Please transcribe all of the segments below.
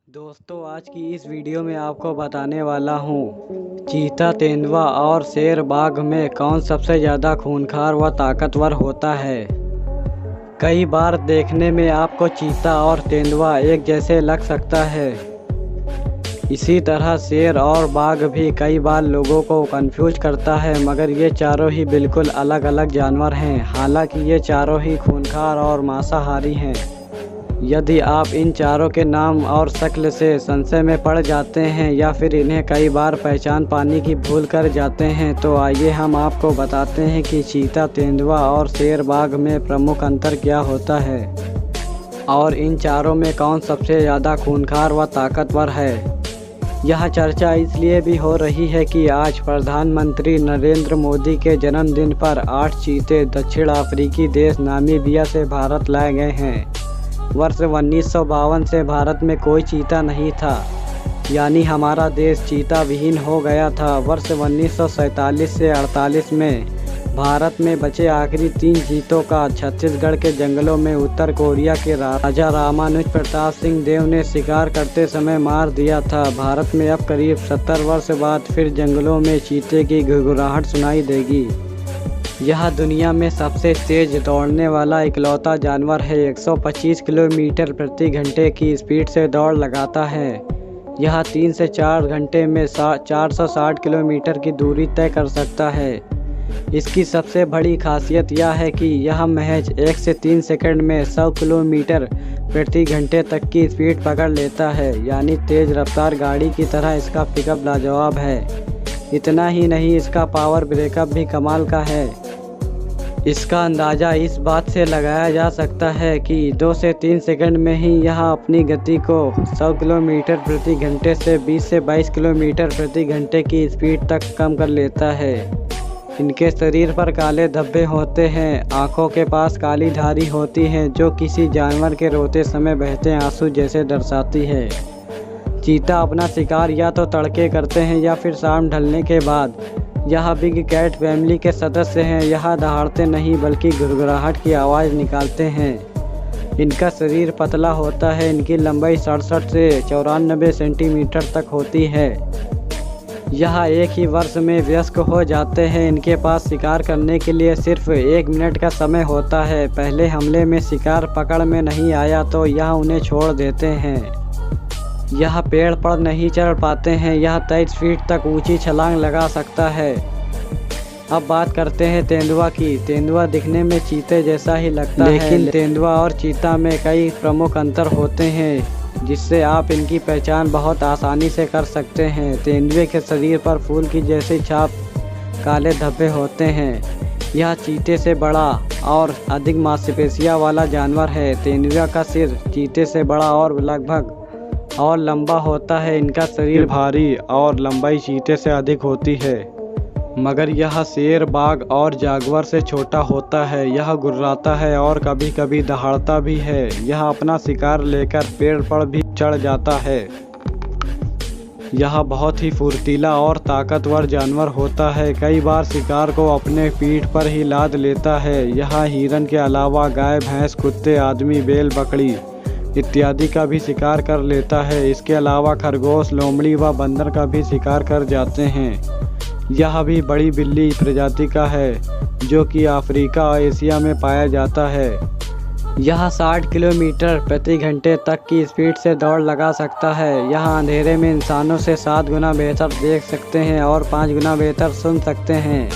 दोस्तों, आज की इस वीडियो में आपको बताने वाला हूँ चीता, तेंदुआ और शेर बाघ में कौन सबसे ज़्यादा खूंखार व ताकतवर होता है। कई बार देखने में आपको चीता और तेंदुआ एक जैसे लग सकता है। इसी तरह शेर और बाघ भी कई बार लोगों को कंफ्यूज करता है, मगर ये चारों ही बिल्कुल अलग अलग जानवर हैं। हालांकि ये चारों ही खूंखार और मांसाहारी हैं। यदि आप इन चारों के नाम और शक्ल से संशय में पड़ जाते हैं या फिर इन्हें कई बार पहचान पाने की भूल कर जाते हैं, तो आइए हम आपको बताते हैं कि चीता, तेंदुआ और शेर बाघ में प्रमुख अंतर क्या होता है और इन चारों में कौन सबसे ज़्यादा खूंखार व ताकतवर है। यह चर्चा इसलिए भी हो रही है कि आज प्रधानमंत्री नरेंद्र मोदी के जन्मदिन पर 8 चीते दक्षिण अफ्रीकी देश नामीबिया से भारत लाए गए हैं। वर्ष 1952 से भारत में कोई चीता नहीं था, यानी हमारा देश चीता विहीन हो गया था। वर्ष 1947 से 48 में भारत में बचे आखिरी 3 चीतों का छत्तीसगढ़ के जंगलों में उत्तर कोरिया के राजा रामानुज प्रताप सिंह देव ने शिकार करते समय मार दिया था। भारत में अब करीब 70 वर्ष बाद फिर जंगलों में चीते की घुघराहट सुनाई देगी। यह दुनिया में सबसे तेज दौड़ने वाला इकलौता जानवर है। 125 किलोमीटर प्रति घंटे की स्पीड से दौड़ लगाता है। यह 3 से 4 घंटे में 460 किलोमीटर की दूरी तय कर सकता है। इसकी सबसे बड़ी खासियत यह है कि यह महज 1 से 3 सेकंड में 100 किलोमीटर प्रति घंटे तक की स्पीड पकड़ लेता है, यानी तेज़ रफ्तार गाड़ी की तरह इसका पिकअप लाजवाब है। इतना ही नहीं, इसका पावर ब्रेकअप भी कमाल का है। इसका अंदाज़ा इस बात से लगाया जा सकता है कि 2 से 3 सेकंड में ही यह अपनी गति को 100 किलोमीटर प्रति घंटे से 20 से 22 किलोमीटर प्रति घंटे की स्पीड तक कम कर लेता है। इनके शरीर पर काले धब्बे होते हैं, आँखों के पास काली धारी होती है जो किसी जानवर के रोते समय बहते आंसू जैसे दर्शाती है। चीता अपना शिकार या तो तड़के करते हैं या फिर शाम ढलने के बाद। यह बिग कैट फैमिली के सदस्य हैं। यह दहाड़ते नहीं बल्कि घुरघुराहट की आवाज़ निकालते हैं। इनका शरीर पतला होता है। इनकी लंबाई 67 से 94 सेंटीमीटर तक होती है। यह एक ही वर्ष में वयस्क हो जाते हैं। इनके पास शिकार करने के लिए सिर्फ 1 मिनट का समय होता है। पहले हमले में शिकार पकड़ में नहीं आया तो यह उन्हें छोड़ देते हैं। यह पेड़ पर नहीं चढ़ पाते हैं। यह 23 फीट तक ऊंची छलांग लगा सकता है। अब बात करते हैं तेंदुआ की। तेंदुआ दिखने में चीते जैसा ही लगता है, लेकिन तेंदुआ और चीता में कई प्रमुख अंतर होते हैं जिससे आप इनकी पहचान बहुत आसानी से कर सकते हैं। तेंदुए के शरीर पर फूल की जैसी छाप काले धब्बे होते हैं। यह चीते से बड़ा और अधिक मांसपेशियां वाला जानवर है। तेंदुआ का सिर चीते से बड़ा और लगभग और लंबा होता है। इनका शरीर भारी और लंबाई चीते से अधिक होती है, मगर यह शेर, बाघ और जागवर से छोटा होता है। यह गुर्राता है और कभी कभी दहाड़ता भी है। यह अपना शिकार लेकर पेड़ पर भी चढ़ जाता है। यह बहुत ही फुर्तीला और ताकतवर जानवर होता है। कई बार शिकार को अपने पीठ पर ही लाद लेता है। यह हिरन के अलावा गाय, भैंस, कुत्ते, आदमी, बैल, बकरी इत्यादि का भी शिकार कर लेता है। इसके अलावा खरगोश, लोमड़ी व बंदर का भी शिकार कर जाते हैं। यह भी बड़ी बिल्ली प्रजाति का है जो कि अफ्रीका और एशिया में पाया जाता है। यह 60 किलोमीटर प्रति घंटे तक की स्पीड से दौड़ लगा सकता है। यह अंधेरे में इंसानों से 7 गुना बेहतर देख सकते हैं और 5 गुना बेहतर सुन सकते हैं।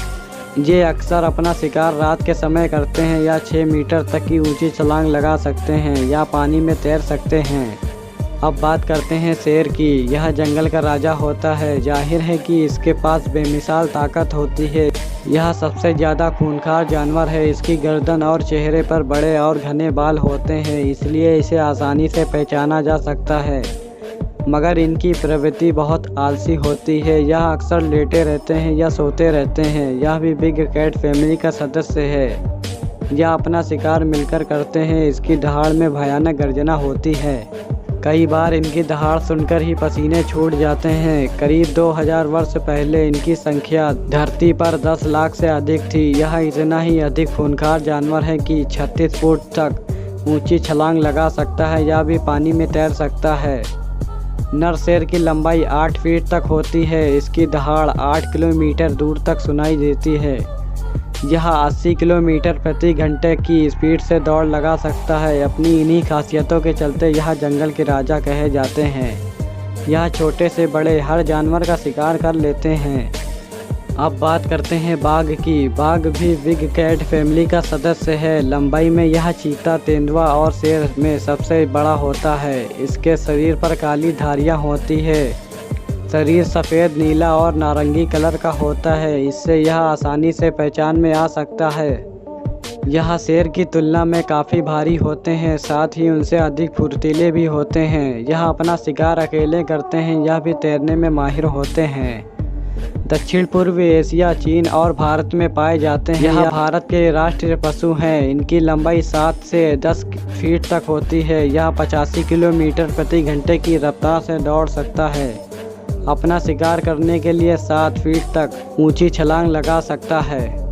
ये अक्सर अपना शिकार रात के समय करते हैं या 6 मीटर तक की ऊंची छलांग लगा सकते हैं या पानी में तैर सकते हैं। अब बात करते हैं शेर की। यह जंगल का राजा होता है। जाहिर है कि इसके पास बेमिसाल ताकत होती है। यह सबसे ज़्यादा खूंखार जानवर है। इसकी गर्दन और चेहरे पर बड़े और घने बाल होते हैं, इसलिए इसे आसानी से पहचाना जा सकता है। मगर इनकी प्रवृत्ति बहुत आलसी होती है। यह अक्सर लेटे रहते हैं या सोते रहते हैं। यह भी बिग कैट फैमिली का सदस्य है। यह अपना शिकार मिलकर करते हैं। इसकी दहाड़ में भयानक गर्जना होती है। कई बार इनकी दहाड़ सुनकर ही पसीने छूट जाते हैं। करीब 2000 वर्ष पहले इनकी संख्या धरती पर 10 लाख से अधिक थी। यह इतना ही अधिक खूंखार जानवर है कि 36 फुट तक ऊंची छलांग लगा सकता है या भी पानी में तैर सकता है। नर शेर की लंबाई 8 फीट तक होती है। इसकी दहाड़ 8 किलोमीटर दूर तक सुनाई देती है। यह 80 किलोमीटर प्रति घंटे की स्पीड से दौड़ लगा सकता है। अपनी इन्हीं खासियतों के चलते यह जंगल के राजा कहे जाते हैं। यह छोटे से बड़े हर जानवर का शिकार कर लेते हैं। अब बात करते हैं बाघ की। बाघ भी बिग कैट फैमिली का सदस्य है। लंबाई में यह चीता, तेंदुआ और शेर में सबसे बड़ा होता है। इसके शरीर पर काली धारियाँ होती है। शरीर सफ़ेद, नीला और नारंगी कलर का होता है। इससे यह आसानी से पहचान में आ सकता है। यह शेर की तुलना में काफ़ी भारी होते हैं, साथ ही उनसे अधिक फुर्तीले भी होते हैं। यह अपना शिकार अकेले करते हैं। यह भी तैरने में माहिर होते हैं। दक्षिण पूर्व एशिया, चीन और भारत में पाए जाते हैं। यह भारत के राष्ट्रीय पशु हैं। इनकी लंबाई 7 से 10 फीट तक होती है। यह 85 किलोमीटर प्रति घंटे की रफ्तार से दौड़ सकता है। अपना शिकार करने के लिए 7 फीट तक ऊंची छलांग लगा सकता है।